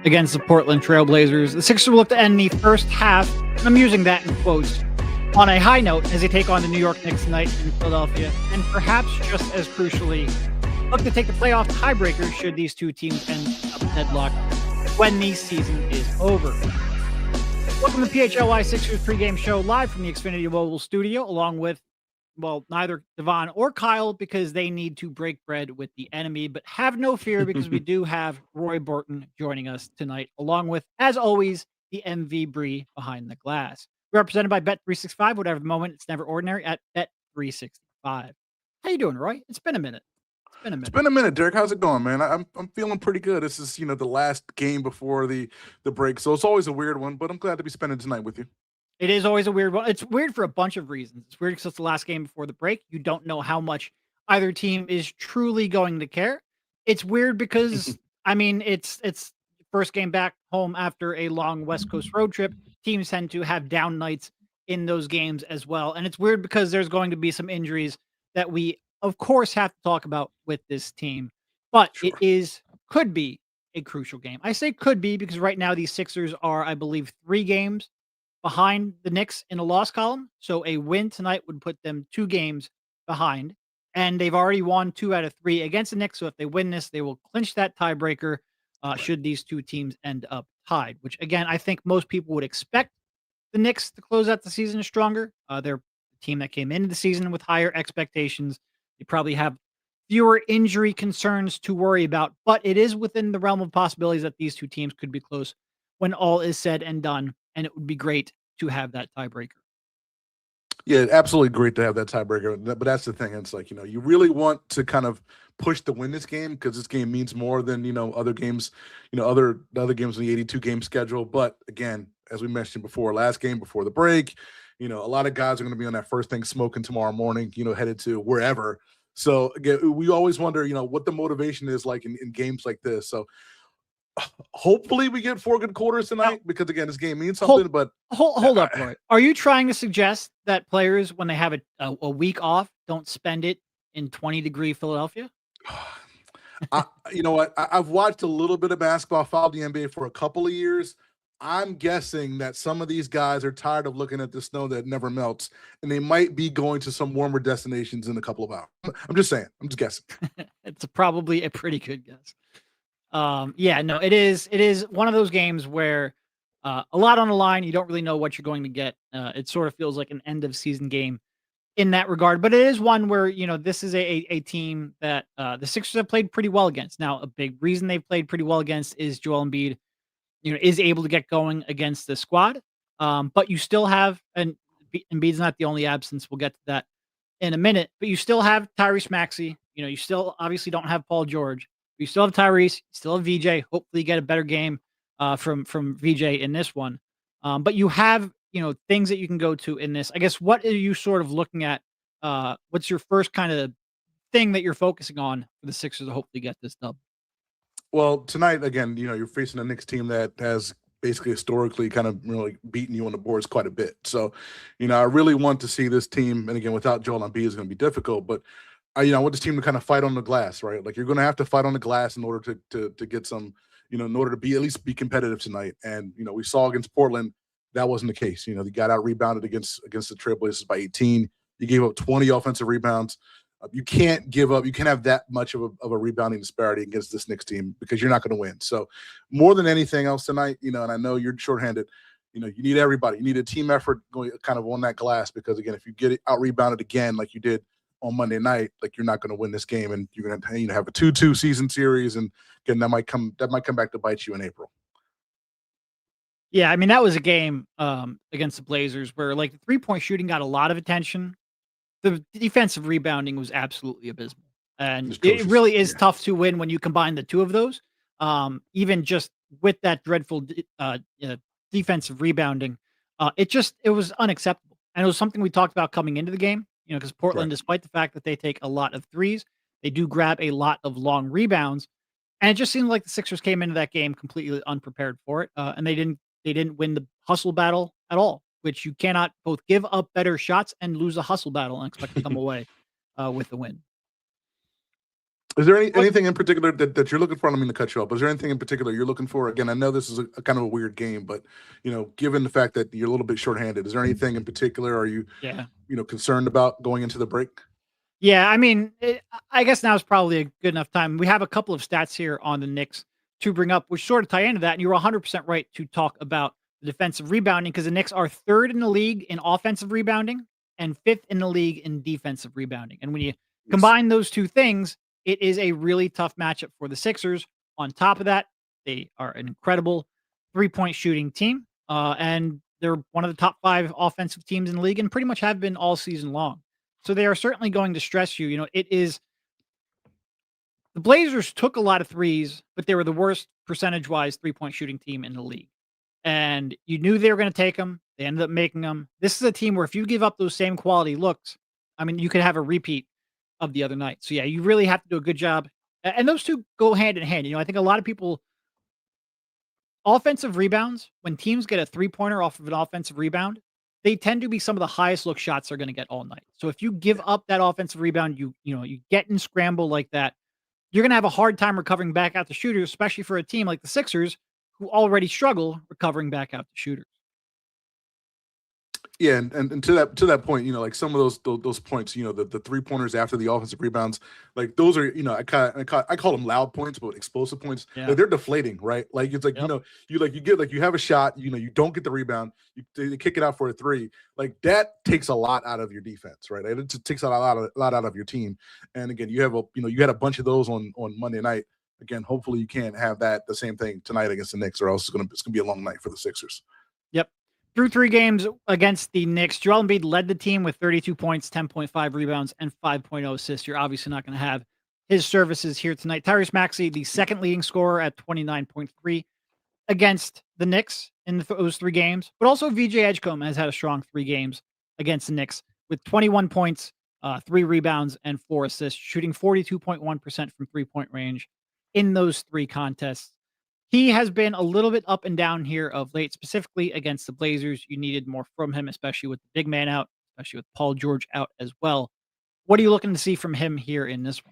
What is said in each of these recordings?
against the Portland Trail Blazers. The Sixers will look to end the first half, and I'm using that in quotes, on a high note as they take on the New York Knicks tonight in Philadelphia, and perhaps just as crucially, look to take the playoff tiebreaker should these two teams end up deadlocked when the season is over. Welcome to the PHLY Sixers pregame show live from the Xfinity Mobile studio, along with, well, neither Devon or Kyle because they need to break bread with the enemy, but have no fear because we do have Roy Borton joining us tonight, along with, as always, the MV Bree behind the glass. We're represented by Bet365, whatever the moment, it's never ordinary at Bet365. How you doing, Roy? It's been a minute. It's been a minute, Derek. How's it going, man? I'm feeling pretty good. This is, the last game before the break, so it's always a weird one, but I'm glad to be spending tonight with you. It is always a weird one. It's weird for a bunch of reasons. It's weird because it's the last game before the break. You don't know how much either team is truly going to care. It's weird because, it's first game back home after a long West Coast road trip. Teams tend to have down nights in those games as well. And it's weird because there's going to be some injuries that we, of course, have to talk about with this team. But Sure. it could be a crucial game. I say could be because right now these Sixers are, I believe, 3 games behind the Knicks in a loss column. So a win tonight would put them 2 games behind. And they've already won 2 out of 3 against the Knicks. So if they win this, they will clinch that tiebreaker should these two teams end up tied, which, again, I think most people would expect the Knicks to close out the season stronger. They're a team that came into the season with higher expectations. They probably have fewer injury concerns to worry about, but it is within the realm of possibilities that these two teams could be close when all is said and done, and it would be great to have that tiebreaker. Yeah, absolutely great to have that tiebreaker. But that's the thing. It's like, you really want to kind of push to win this game because this game means more than, other games, other games in the 82 game schedule. But again, as we mentioned before, last game before the break, a lot of guys are going to be on that first thing smoking tomorrow morning, headed to wherever. So again, we always wonder, what the motivation is like in games like this. So hopefully we get 4 good quarters tonight because, again, this game means something. Hold up, Roy. Are you trying to suggest that players, when they have a week off, don't spend it in 20-degree Philadelphia? You know what? I've watched a little bit of basketball, followed the NBA for a couple of years. I'm guessing that some of these guys are tired of looking at the snow that never melts, and they might be going to some warmer destinations in a couple of hours. I'm just saying. I'm just guessing. It's probably a pretty good guess. It is one of those games where a lot on the line. You don't really know what you're going to get. It sort of feels like an end of season game in that regard, but it is one where, this is a team that the Sixers have played pretty well against. Now, a big reason they've played pretty well against is Joel Embiid, is able to get going against the squad. But you still have, and Embiid's not the only absence. We'll get to that in a minute, but you still have Tyrese Maxey. You still obviously don't have Paul George. You still have Tyrese, you still have VJ. Hopefully you get a better game from VJ in this one. But you have, things that you can go to in this. I guess, what are you sort of looking at? What's your first kind of thing that you're focusing on for the Sixers to hopefully get this dub? Well, tonight, again, you're facing a Knicks team that has basically historically kind of really beaten you on the boards quite a bit. So, I really want to see this team, and again, without Joel Embiid is going to be difficult, but I want this team to kind of fight on the glass, right? Like, you're going to have to fight on the glass in order to get some, in order to be at least be competitive tonight. And we saw against Portland that wasn't the case. They got out rebounded against the Trailblazers by 18. You gave up 20 offensive rebounds. You can't give up. You can't have that much of a rebounding disparity against this Knicks team because you're not going to win. So more than anything else tonight, and I know you're shorthanded. You need everybody. You need a team effort going kind of on that glass because, again, if you get out rebounded again like you did on Monday night, like, you're not going to win this game, and you're going to have a 2-2 season series, and again that might come back to bite you in April. Yeah, that was a game against the Blazers where, like, the 3-point shooting got a lot of attention. The defensive rebounding was absolutely abysmal, and it really is tough to win when you combine the two of those. Even just with that dreadful defensive rebounding, it was unacceptable, and it was something we talked about coming into the game. Because Portland, despite the fact that they take a lot of threes, they do grab a lot of long rebounds, and it just seemed like the Sixers came into that game completely unprepared for it, and they didn't win the hustle battle at all, which you cannot both give up better shots and lose a hustle battle and expect to come away with the win. Is there anything in particular that you're looking for? I don't mean to cut you off, but is there anything in particular you're looking for? Again, I know this is a kind of a weird game, but given the fact that you're a little bit shorthanded, is there anything in particular are you concerned about going into the break? Yeah, I mean, I guess now is probably a good enough time. We have a couple of stats here on the Knicks to bring up, which sort of tie into that. And you're 100% right to talk about the defensive rebounding because the Knicks are third in the league in offensive rebounding and fifth in the league in defensive rebounding. And when you combine those two things, it is a really tough matchup for the Sixers. On top of that, they are an incredible three-point shooting team, and they're one of the top 5 offensive teams in the league and pretty much have been all season long. So they are certainly going to stress you. It is the Blazers took a lot of threes, but they were the worst percentage-wise three-point shooting team in the league. And you knew they were going to take them. They ended up making them. This is a team where if you give up those same quality looks, I mean, you could have a repeat of the other night. So yeah, you really have to do a good job. And those two go hand in hand. I think a lot of people offensive rebounds, when teams get a three-pointer off of an offensive rebound, they tend to be some of the highest look shots they're going to get all night. So if you give up that offensive rebound, you get in scramble like that, you're going to have a hard time recovering back out the shooters, especially for a team like the Sixers who already struggle recovering back out the shooters. Yeah, and to that point, like some of those points, the 3-pointers after the offensive rebounds, like those are, I call them loud points, but explosive points. Yeah. Like they're deflating, right? Like it's like you have a shot, you don't get the rebound, they kick it out for a 3. Like that takes a lot out of your defense, right? It just takes a lot out of your team. And again, you have you had a bunch of those on Monday night. Again, hopefully you can't have the same thing tonight against the Knicks, or else it's gonna be a long night for the Sixers. Yep. Through 3 games against the Knicks, Joel Embiid led the team with 32 points, 10.5 rebounds, and 5.0 assists. You're obviously not going to have his services here tonight. Tyrese Maxey, the second leading scorer at 29.3 against the Knicks in those 3 games. But also VJ Edgecombe has had a strong 3 games against the Knicks with 21 points, 3 rebounds, and 4 assists, shooting 42.1% from three-point range in those 3 contests. He has been a little bit up and down here of late, specifically against the Blazers. You needed more from him, especially with the big man out, especially with Paul George out as well. What are you looking to see from him here in this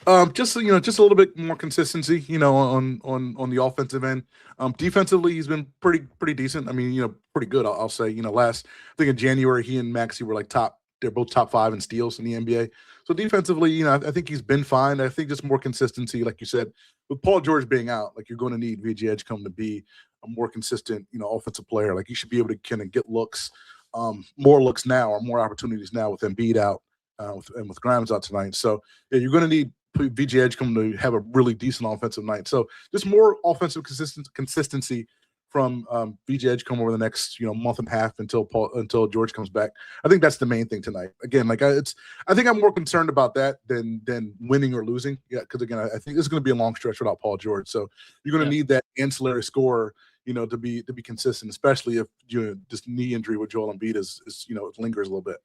one? Just a little bit more consistency, on the offensive end. Defensively, he's been pretty decent. I mean, pretty good. I'll say. I think in January, he and Maxey were like top. They're both top 5 in steals in the NBA. So defensively, I think he's been fine. I think just more consistency, like you said, with Paul George being out, like you're going to need VJ Edgecombe to be a more consistent, offensive player. Like you should be able to kind of get looks, more looks now or more opportunities now with Embiid out, and with Grimes out tonight. So yeah, you're going to need VJ Edgecombe to have a really decent offensive night. So just more offensive consistency from VJ Edgecombe over the next month and a half until George comes back. I think that's the main thing tonight. Again, like I think I'm more concerned about that than winning or losing. Yeah, because again, I think this is going to be a long stretch without Paul George. So you're going to need that ancillary scorer, to be consistent, especially if this knee injury with Joel Embiid is lingers a little bit.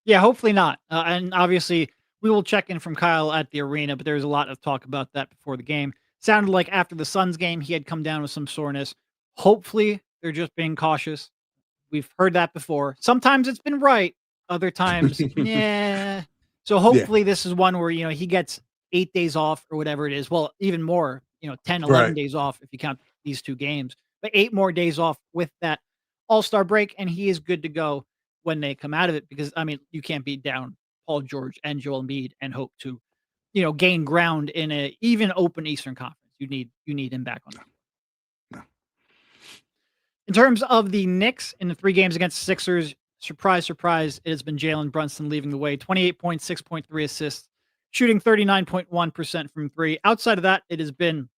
Yeah, hopefully not. And obviously, we will check in from Kyle at the arena, but there's a lot of talk about that before the game. Sounded like after the Suns game, he had come down with some soreness. Hopefully, they're just being cautious. We've heard that before. Sometimes it's been right. Other times, yeah. So hopefully this is one where, he gets 8 days off or whatever it is. Well, even more, 10, 11 days off if you count these 2 games. But 8 more days off with that All-Star break, and he is good to go when they come out of it because, I mean, you can't beat down Paul George and Joel Embiid and hope to, gain ground in a even open Eastern Conference. You need him back on that. In terms of the Knicks in the 3 games against the Sixers, surprise, surprise, it has been Jalen Brunson leading the way. 28 points, 6.3 assists, shooting 39.1% from 3. Outside of that, it has been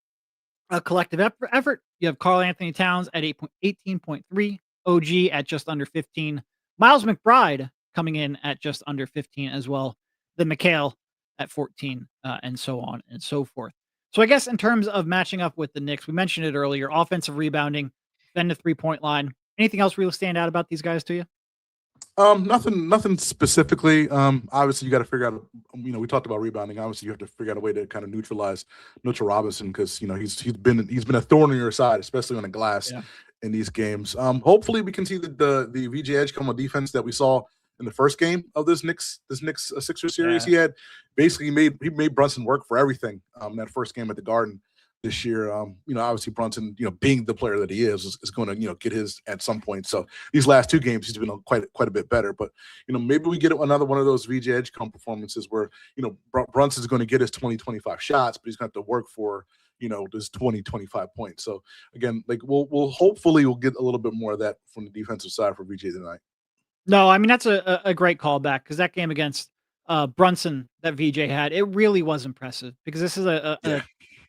a collective effort. You have Karl-Anthony Towns at 18.3, OG at just under 15, Miles McBride coming in at just under 15 as well, then McHale at 14, and so on and so forth. So I guess in terms of matching up with the Knicks, we mentioned it earlier, offensive rebounding, then the 3-point line. Anything else really stand out about these guys to you? Nothing specifically. Obviously you got to figure out, we talked about rebounding. Obviously you have to figure out a way to kind of neutralize Mitchell Robinson because, he's been a thorn in your side, especially on the glass in these games. Hopefully we can see the VJ Edgecombe defense that we saw in the first game of this Knicks Sixers series. Yeah. He made Brunson work for everything. That first game at the Garden this year. Obviously Brunson, being the player that he is going to, get his at some point. So these last two games, he's been quite a bit better. But, maybe we get another one of those VJ Edgecombe performances where, Brunson's going to get his 20, 25 shots, but he's going to have to work for, this 20, 25 points. So again, like we'll hopefully get a little bit more of that from the defensive side for VJ tonight. No, I mean, that's a great callback because that game against Brunson that VJ had, it really was impressive because this is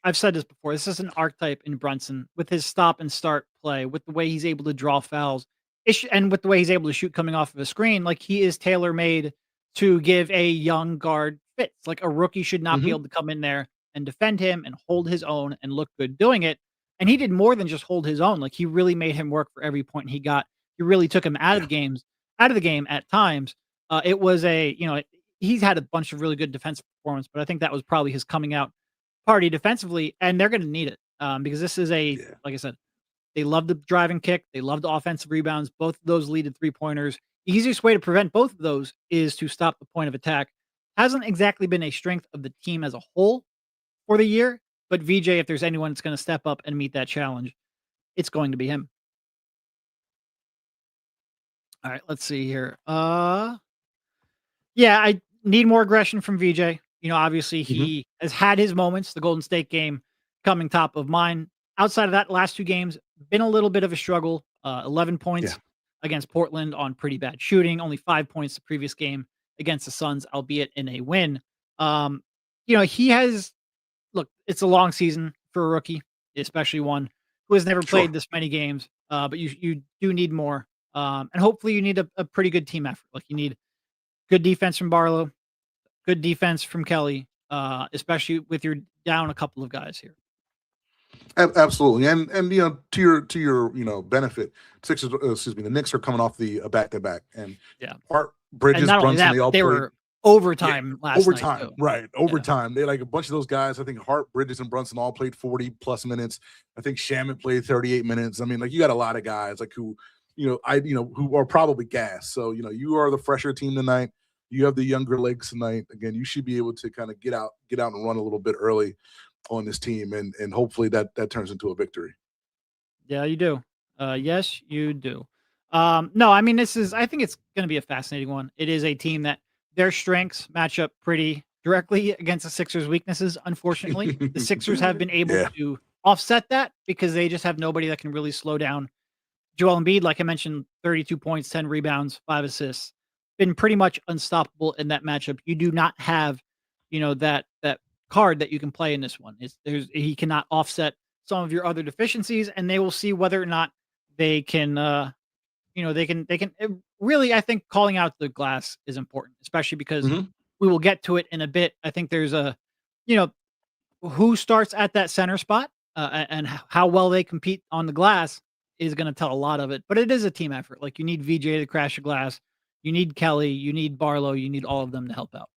I've said this before. This is an archetype in Brunson with his stop and start play, with the way he's able to draw fouls, and with the way he's able to shoot coming off of a screen. Like he is tailor made to give a young guard fits. Like a rookie should not be able to come in there and defend him and hold his own and look good doing it. And he did more than just hold his own. Like he really made him work for every point he got. He really took him out of the game at times. It was he's had a bunch of really good defensive performance, but I think that was probably his coming out party defensively, and they're going to need it because this is like I said, they love the driving kick, they love the offensive rebounds. Both of those lead to 3-pointers. The easiest way to prevent both of those is to stop the point of attack. Hasn't exactly been a strength of the team as a whole for the year, but VJ, if there's anyone that's going to step up and meet that challenge, it's going to be him. All right, let's see here. I need more aggression from VJ. Obviously he has had his moments. The Golden State game coming top of mind. Outside of that, last two games been a little bit of a struggle. 11 points against Portland on pretty bad shooting. Only 5 points the previous game against the Suns, albeit in a win. He has it's a long season for a rookie, especially one who has never played this many games. But you do need more. And hopefully you need a pretty good team effort. Like you need good defense from Barlow, good defense from Kelly, especially with your down a couple of guys here. Absolutely, and to your benefit, the Knicks are coming off the back-to-back, and Hart, Bridges, Brunson, they were overtime last night too. Right? Overtime. They a bunch of those guys. I think Hart, Bridges, and Brunson all played 40+ minutes. I think Shamet played 38 minutes. I mean, you got a lot of guys who who are probably gas. So you are the fresher team tonight. You have the younger legs tonight. Again, you should be able to kind of get out and run a little bit early on this team, and hopefully that turns into a victory. Yeah, you do. Yes, you do. No, I mean, I think it's going to be a fascinating one. It is a team that their strengths match up pretty directly against the Sixers' weaknesses. Unfortunately, the Sixers have been able to offset that because they just have nobody that can really slow down Joel Embiid. Like I mentioned, 32 points, 10 rebounds, 5 assists. Been pretty much unstoppable in that matchup. You do not have, that card that you can play in this one. He cannot offset some of your other deficiencies, and they will see whether or not they can, really, I think calling out the glass is important, especially because we will get to it in a bit. I think there's who starts at that center spot and how well they compete on the glass is going to tell a lot of it, but it is a team effort. Like you need VJ to crash a glass. You need Kelly, you need Barlow, you need all of them to help out.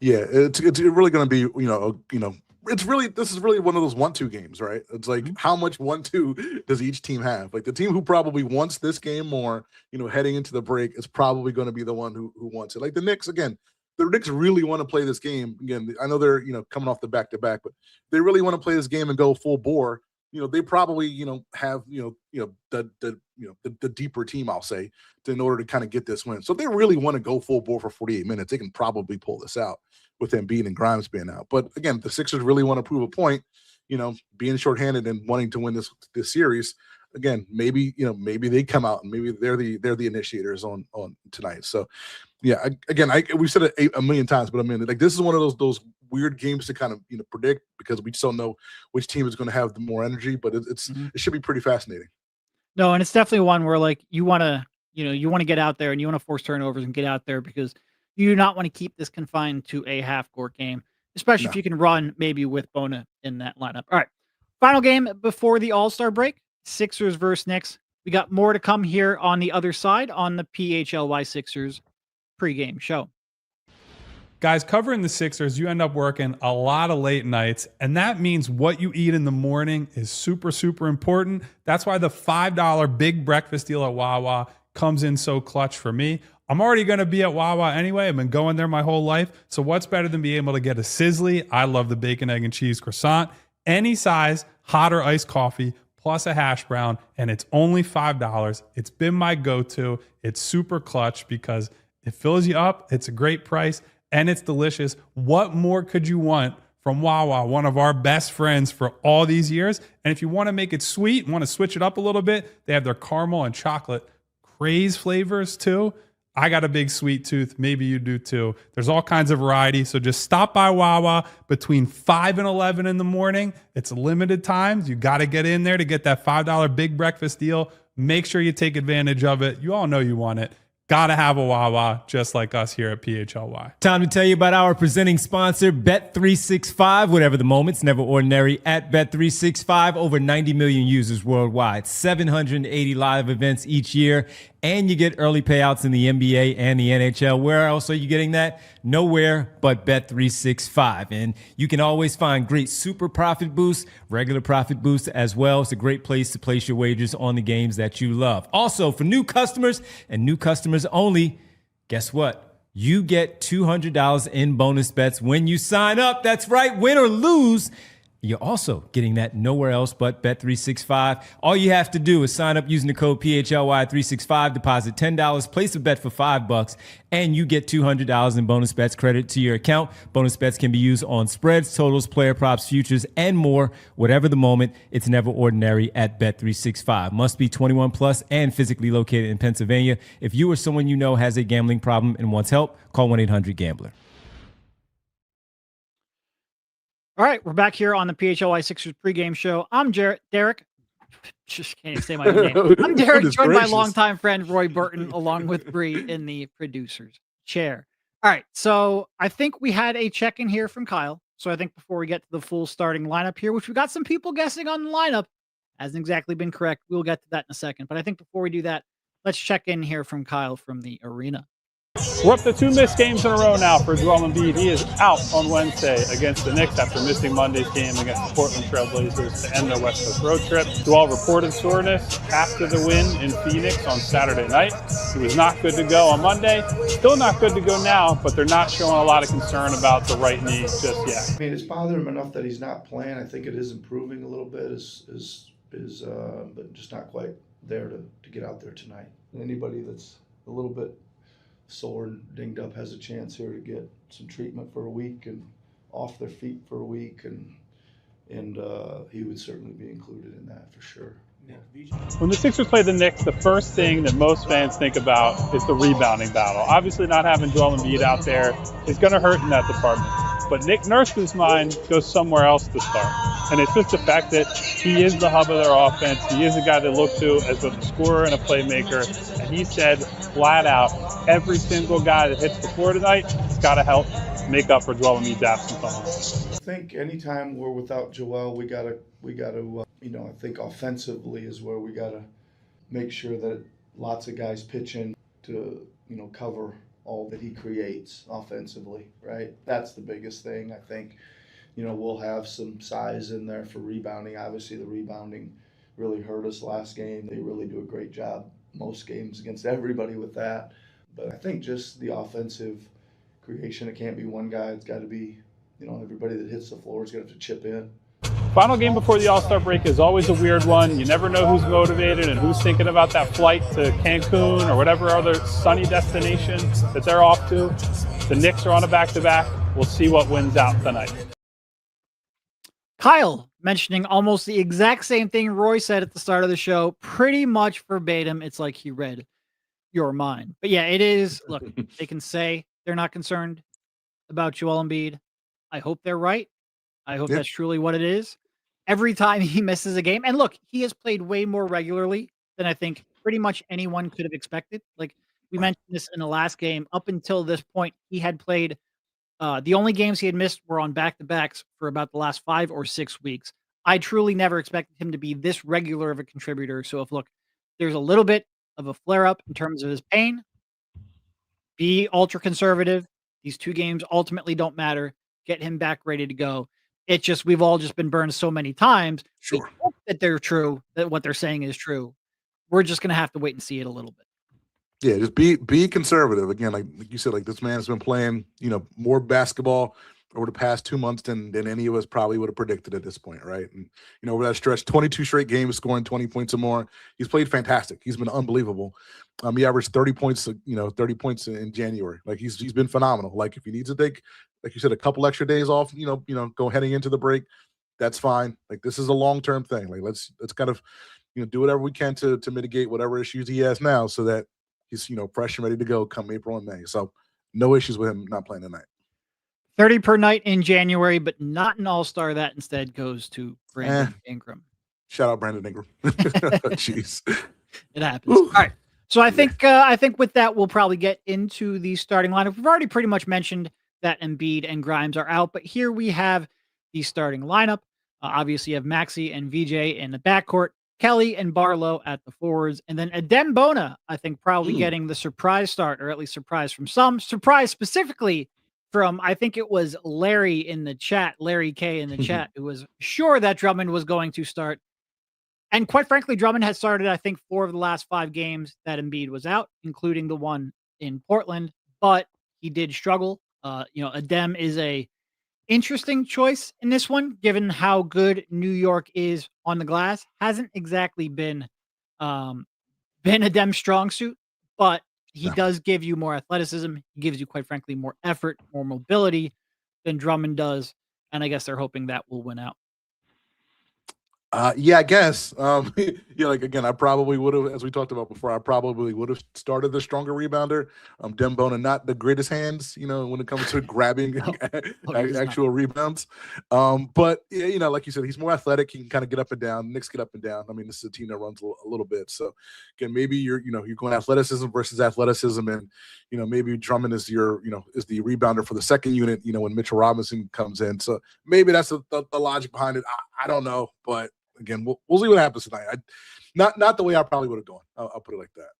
Yeah, it's really going to be, this is really one of those 1-2 games, right? It's like how much 1-2 does each team have? Like the team who probably wants this game more, heading into the break is probably going to be the one who wants it. Like the Knicks, again, the Knicks really want to play this game. Again, I know they're, coming off the back-to-back, but they really want to play this game and go full bore. They probably, have, the deeper team, I'll say, in order to kind of get this win. So if they really want to go full bore for 48 minutes, they can probably pull this out with Embiid and Grimes being out. But again, the Sixers really want to prove a point, being shorthanded and wanting to win this series. Again, maybe they come out and maybe they're the initiators on tonight. So yeah, we've said it a million times, but I mean, this is one of those weird games to kind of predict because we just don't know which team is going to have the more energy, but it should be pretty fascinating. No, and it's definitely one where you want to get out there and you want to force turnovers and get out there because you do not want to keep this confined to a half-court game, especially if you can run maybe with Bona in that lineup. All right, final game before the All-Star break, Sixers versus Knicks. We got more to come here on the other side on the PHLY Sixers pregame show. Guys, covering the Sixers, you end up working a lot of late nights, and that means what you eat in the morning is super, super important. That's why the $5 big breakfast deal at Wawa comes in so clutch for me. I'm already going to be at Wawa anyway. I've been going there my whole life. So what's better than being able to get a sizzly? I love the bacon, egg, and cheese croissant. Any size, hot or iced coffee, plus a hash brown, and it's only $5. It's been my go-to. It's super clutch because it fills you up. It's a great price, and it's delicious. What more could you want from Wawa, one of our best friends for all these years? And if you want to make it sweet, want to switch it up a little bit, they have their caramel and chocolate craze flavors too. I got a big sweet tooth. Maybe you do too. There's all kinds of variety. So just stop by Wawa between 5 and 11 in the morning. It's limited times. You got to get in there to get that $5 big breakfast deal. Make sure you take advantage of it. You all know you want it. Got to have a Wawa just like us here at PHLY. Time to tell you about our presenting sponsor, Bet365. Whatever the moment, it's never ordinary at Bet365. Over 90 million users worldwide, 780 live events each year, and you get early payouts in the NBA and the NHL. Where else are you getting that? Nowhere but Bet365. And you can always find great super profit boosts, regular profit boosts as well. It's a great place to place your wagers on the games that you love. Also, for new customers and new customers only, guess what? You get $200 in bonus bets when you sign up. That's right, win or lose. You're also getting that nowhere else but Bet365. All you have to do is sign up using the code PHLY365, deposit $10, place a bet for $5, and you get $200 in bonus bets credit to your account. Bonus bets can be used on spreads, totals, player props, futures, and more. Whatever the moment, it's never ordinary at Bet365. Must be 21 plus and physically located in Pennsylvania. If you or someone you know has a gambling problem and wants help, call 1-800-GAMBLER. All right, we're back here on the PHLY Sixers pregame show. I'm Derek. Just can't even say my own name. I'm Derek, joined by longtime friend Roy Burton, along with Bree in the producer's chair. All right, so I think we had a check-in here from Kyle. So I think before we get to the full starting lineup here, which we got some people guessing on the lineup, hasn't exactly been correct. We'll get to that in a second. But I think before we do that, let's check in here from Kyle from the arena. We're up to 2 missed games in a row now for Joel Embiid. He is out on Wednesday against the Knicks after missing Monday's game against the Portland Trail Blazers to end their West Coast road trip. Joel reported soreness after the win in Phoenix on Saturday night. He was not good to go on Monday. Still not good to go now, but they're not showing a lot of concern about the right knee just yet. I mean, it's bothered him enough that he's not playing. I think it is improving a little bit, but just not quite there to get out there tonight. Anybody that's a little bit sore and dinged up has a chance here to get some treatment for a week and off their feet for a week, and he would certainly be included in that for sure. When the Sixers play the Knicks, the first thing that most fans think about is the rebounding battle. Obviously, not having Joel Embiid out there is going to hurt in that department. But Nick Nurse's mind goes somewhere else to start. And it's just the fact that he is the hub of their offense. He is a guy to look to as both a scorer and a playmaker. And he said flat out, every single guy that hits the floor tonight has got to help make up for Joel Embiid's absence on the I think anytime we're without Joel, we gotta, I think offensively is where we gotta make sure that lots of guys pitch in to, cover all that he creates offensively, right? That's the biggest thing. I think, we'll have some size in there for rebounding. Obviously, the rebounding really hurt us last game. They really do a great job most games against everybody with that. But I think just the offensive creation, it can't be one guy. It's got to be, everybody that hits the floor is going to have to chip in. Final game before the All-Star break is always a weird one. You never know who's motivated and who's thinking about that flight to Cancun or whatever other sunny destination that they're off to. The Knicks are on a back-to-back. We'll see what wins out tonight. Kyle mentioning almost the exact same thing Roy said at the start of the show, pretty much verbatim. It's like he read your mind. But yeah, it is. Look, they can say they're not concerned about Joel Embiid. I hope they're right. I hope that's truly what it is. Every time he misses a game, and look, he has played way more regularly than I think pretty much anyone could have expected. Like we mentioned this in the last game, up until this point, he had played the only games he had missed were on back-to-backs for about the last 5 or 6 weeks. I truly never expected him to be this regular of a contributor. So if there's a little bit of a flare-up in terms of his pain, be ultra conservative. These 2 games ultimately don't matter. Get him back ready to go. It's just we've all just been burned so many times. Sure. We hope that they're true, that what they're saying is true. We're just going to have to wait and see it a little bit. Yeah, just be conservative. Again, like you said, like this man's been playing, more basketball over the past 2 months than any of us probably would have predicted at this point, right? And over that stretch, 22 straight games, scoring 20 points or more. He's played fantastic. He's been unbelievable. He averaged 30 points, 30 points in January. Like he's been phenomenal. Like if he needs to take, like you said, a couple extra days off, go heading into the break, that's fine. Like this is a long-term thing. Like let's kind of, do whatever we can to mitigate whatever issues he has now so that he's, fresh and ready to go come April and May. So no issues with him not playing tonight. 30 per night in January, but not an all-star. That instead goes to Brandon Ingram. Shout out Brandon Ingram. Jeez. It happens. All right. So I think with that, we'll probably get into the starting lineup. We've already pretty much mentioned that Embiid and Grimes are out, but here we have the starting lineup. Obviously, you have Maxey and VJ in the backcourt, Kelly and Barlow at the forwards, and then Adem Bona, I think, probably getting the surprise start, or at least surprise from some. Surprise specifically from, I think it was Larry in the chat, Larry K in the chat, who was sure that Drummond was going to start. And quite frankly, Drummond has started, I think, 4 of the last 5 games that Embiid was out, including the one in Portland, but he did struggle. Adem is a interesting choice in this one, given how good New York is on the glass. Hasn't exactly been Adem's strong suit, but he does give you more athleticism. He gives you, quite frankly, more effort, more mobility than Drummond does. And I guess they're hoping that will win out. Yeah, I guess. Like again, I probably would have, as we talked about before, I probably would have started the stronger rebounder. Dem Bona, not the greatest hands, when it comes to grabbing actual rebounds. But like you said, he's more athletic. He can kind of get up and down. Knicks get up and down. I mean, this is a team that runs a little bit. So again, maybe you're going athleticism versus athleticism, and maybe Drummond is is the rebounder for the second unit. When Mitchell Robinson comes in. So maybe that's the logic behind it. I don't know, but. Again, we'll see what happens tonight. Not the way I probably would have gone. I'll put it like that.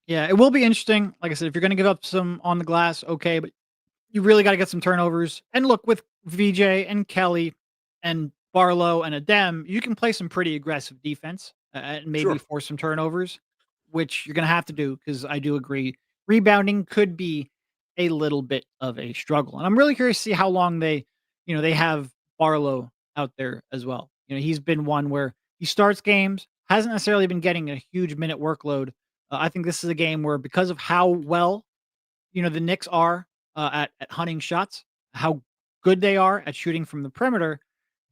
Yeah, it will be interesting. Like I said, if you're going to give up some on the glass, okay, but you really got to get some turnovers. And look, with VJ and Kelly and Barlow and Adem, you can play some pretty aggressive defense and maybe force some turnovers, which you're going to have to do because I do agree. Rebounding could be a little bit of a struggle. And I'm really curious to see how long they have Barlow out there as well. He's been one where he starts games, hasn't necessarily been getting a huge minute workload. I think this is a game where, because of how well, the Knicks are at hunting shots, how good they are at shooting from the perimeter,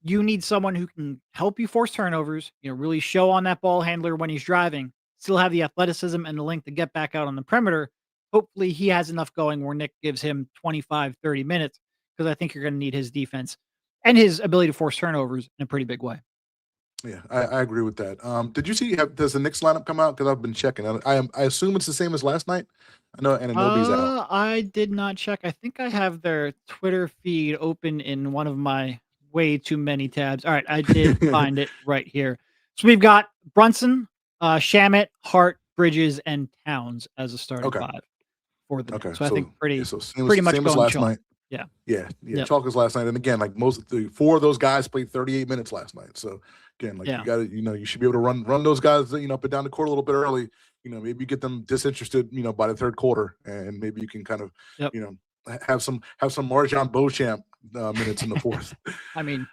you need someone who can help you force turnovers, really show on that ball handler when he's driving, still have the athleticism and the length to get back out on the perimeter. Hopefully he has enough going where Nick gives him 25, 30 minutes, because I think you're going to need his defense and his ability to force turnovers in a pretty big way. Yeah, I agree with that. Did you see? Does the Knicks lineup come out? Because I've been checking. I assume it's the same as last night. I know Anunoby's out. I did not check. I think I have their Twitter feed open in one of my way too many tabs. All right, I did find it right here. So we've got Brunson, Shamet, Hart, Bridges, and Towns as a starting 5 for the Knicks. So I think pretty much same as last night. Yeah. Chalk as last night. And again, like most of the 4 of those guys played 38 minutes last night. So again, like you got to, you should be able to run those guys, up and down the court a little bit early. Maybe get them disinterested, by the third quarter, and maybe you can kind of, have some Marjan Beauchamp minutes in the fourth. I mean,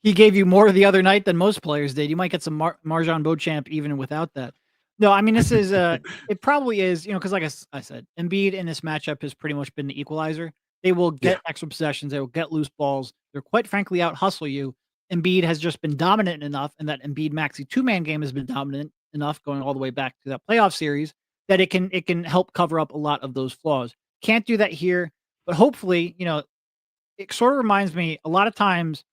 he gave you more the other night than most players did. You might get some Marjan Beauchamp even without that. No, I mean, this is it probably is, because like I said, Embiid in this matchup has pretty much been the equalizer. They will get extra possessions. They will get loose balls. They're quite frankly out hustle you. Embiid has just been dominant enough, and that Embiid Maxey 2-man game has been dominant enough going all the way back to that playoff series that it can help cover up a lot of those flaws. Can't do that here, but hopefully, it sort of reminds me a lot of times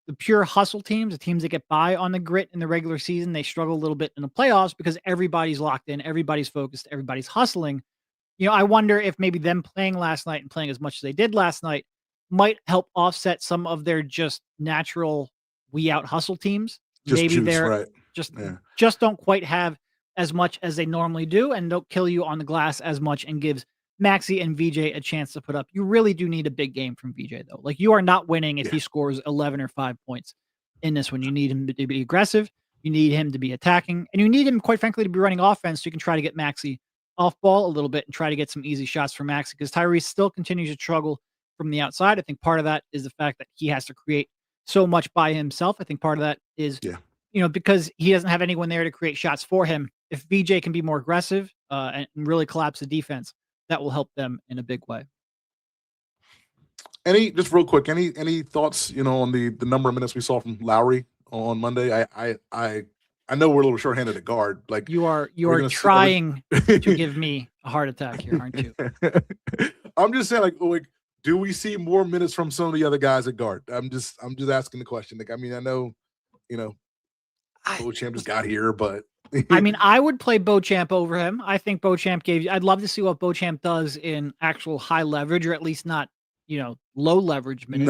the pure hustle teams, the teams that get by on the grit in the regular season, they struggle a little bit in the playoffs because everybody's locked in, everybody's focused, everybody's hustling. I wonder if maybe them playing last night and playing as much as they did last night might help offset some of their just natural we out hustle teams. Maybe they're just don't quite have as much as they normally do, and don't kill you on the glass as much, and gives Maxey and VJ a chance to put up. You really do need a big game from VJ though. Like, you are not winning if he scores 11 or 5 points in this one. You need him to be aggressive. You need him to be attacking, and you need him, quite frankly, to be running offense so you can try to get Maxey off ball a little bit and try to get some easy shots for Maxey, because Tyrese still continues to struggle from the outside. I think part of that is the fact that he has to create so much by himself. I think part of that is, because he doesn't have anyone there to create shots for him. If VJ can be more aggressive and really collapse the defense, that will help them in a big way. Just real quick, any thoughts, on the number of minutes we saw from Lowry on Monday? I know we're a little shorthanded at guard. Like you are trying to give me a heart attack here, aren't you? I'm just saying, like, do we see more minutes from some of the other guys at guard? I'm just asking the question. Like, I mean, I know, Beauchamp just got here, but I mean, I would play Beauchamp over him. I think Beauchamp I'd love to see what Beauchamp does in actual high leverage, or at least not, low leverage minutes.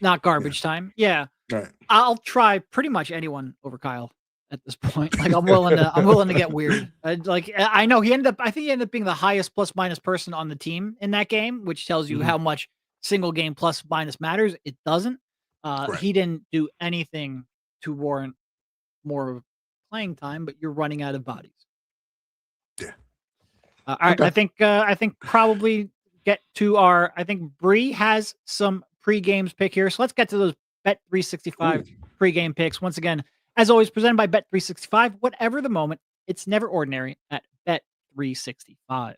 Not garbage time. Yeah. Right. I'll try pretty much anyone over Kyle at this point. Like, I'm willing to get weird. I know I think he ended up being the highest plus minus person on the team in that game, which tells you how much single game plus minus matters. It doesn't. He didn't do anything to warrant more playing time, but you're running out of bodies. Yeah. All right. Okay. I think probably get to I think Bree has some pre-games pick here. So let's get to those Bet365 pre-game picks. Once again, as always, presented by Bet365. Whatever the moment, it's never ordinary at Bet365.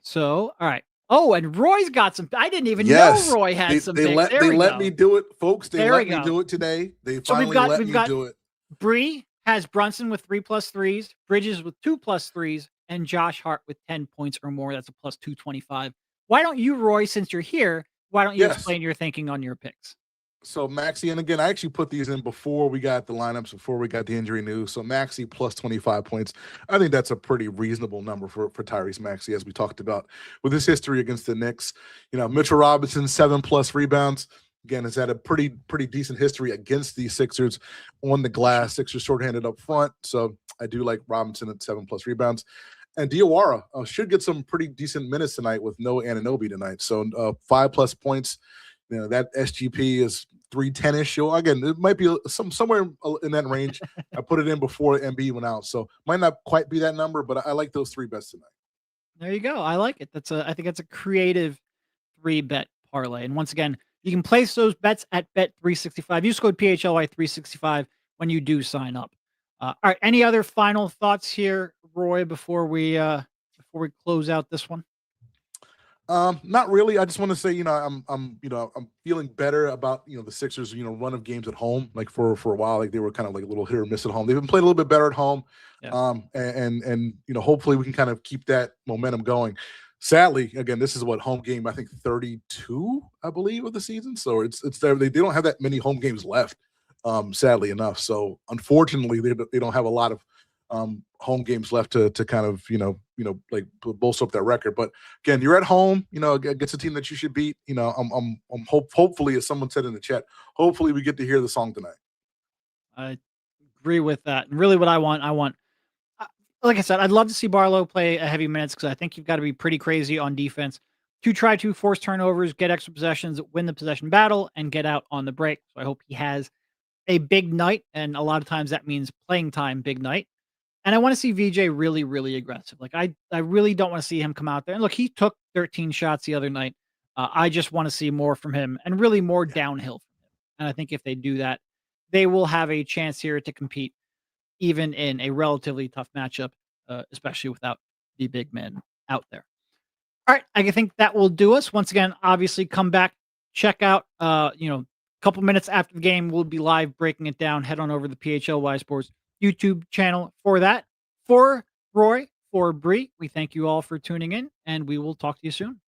So, all right. Oh, and Roy's got some. I didn't even know Roy had some picks. They let me do it, folks. They let me do it today. They finally let me do it. Bree has Brunson with 3+ threes, Bridges with 2+ threes, and Josh Hart with 10 points or more. That's a plus 225. Why don't you, Roy, since you're here, why don't you explain your thinking on your picks? So Maxey, and again, I actually put these in before we got the lineups, before we got the injury news. So Maxey plus 25 points. I think that's a pretty reasonable number for Tyrese Maxey, as we talked about with his history against the Knicks. Mitchell Robinson, 7+ rebounds. Again, has had a pretty decent history against the Sixers on the glass. Sixers shorthanded up front. So I do like Robinson at 7+ rebounds. And Diawara should get some pretty decent minutes tonight with no Anunoby tonight. So 5+ points. That SGP is 310-ish. Again, it might be somewhere in that range. I put it in before Embiid went out. So might not quite be that number, but I like those 3 bets tonight. There you go. I like it. I think that's a creative 3-bet parlay. And once again, you can place those bets at Bet365. Use code PHLY365 when you do sign up. All right. Any other final thoughts here, Roy, before we close out this one? Not really. I just want to say, I'm feeling better about, the Sixers, run of games at home. Like for a while, like they were kind of like a little hit or miss at home. They've been playing a little bit better at home. Yeah. And hopefully we can kind of keep that momentum going. Sadly, again, this is home game, I think 32, I believe, of the season. So it's there. They don't have that many home games left, sadly enough. So unfortunately, they don't have a lot of home games left to kind of, like bolster up that record. But again, you're at home, against a team that you should beat. I'm hopefully, as someone said in the chat, hopefully we get to hear the song tonight. I agree with that. And really what I want, like I said, I'd love to see Barlow play a heavy minutes, because I think you've got to be pretty crazy on defense to try to force turnovers, get extra possessions, win the possession battle, and get out on the break. So I hope he has a big night, and a lot of times that means playing time, big night. And I want to see VJ really, really aggressive. Like I really don't want to see him come out there. And look, he took 13 shots the other night. I just want to see more from him, and really more downhill from him. And I think if they do that, they will have a chance here to compete, even in a relatively tough matchup, especially without the big men out there. All right, I think that will do us. Once again, obviously, come back, check out, a couple minutes after the game, we'll be live breaking it down. Head on over to the PHLY Sports YouTube channel for that. For Roy, for Bree, we thank you all for tuning in, and we will talk to you soon.